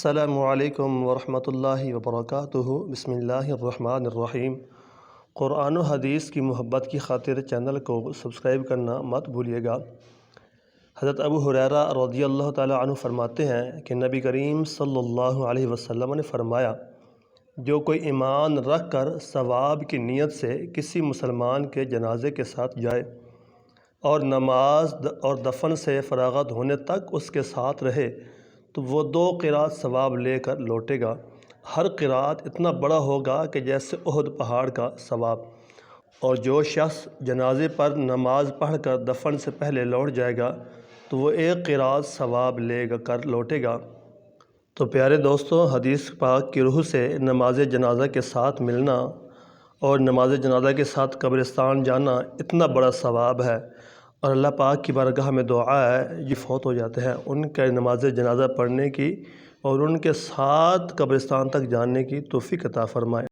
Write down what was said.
السلام علیکم ورحمۃ اللہ وبرکاتہ۔ بسم اللہ الرحمن الرحیم۔ قرآن و حدیث کی محبت کی خاطر چینل کو سبسکرائب کرنا مت بھولیے گا۔ حضرت ابو ہریرہ رضی اللہ تعالیٰ عنہ فرماتے ہیں کہ نبی کریم صلی اللہ علیہ وسلم نے فرمایا، جو کوئی ایمان رکھ کر ثواب کی نیت سے کسی مسلمان کے جنازے کے ساتھ جائے اور نماز اور دفن سے فراغت ہونے تک اس کے ساتھ رہے تو وہ 2 قرات ثواب لے کر لوٹے گا۔ ہر قرات اتنا بڑا ہوگا کہ جیسے احد پہاڑ کا ثواب۔ اور جو شخص جنازے پر نماز پڑھ کر دفن سے پہلے لوٹ جائے گا تو وہ 1 قرات ثواب لے کر لوٹے گا۔ تو پیارے دوستوں، حدیث پاک کی روح سے نماز جنازہ کے ساتھ ملنا اور نماز جنازہ کے ساتھ قبرستان جانا اتنا بڑا ثواب ہے، اور اللہ پاک کی بارگاہ میں دعا ہے جو فوت ہو جاتے ہیں ان کے نماز جنازہ پڑھنے کی اور ان کے ساتھ قبرستان تک جانے کی توفیق عطا فرمائے۔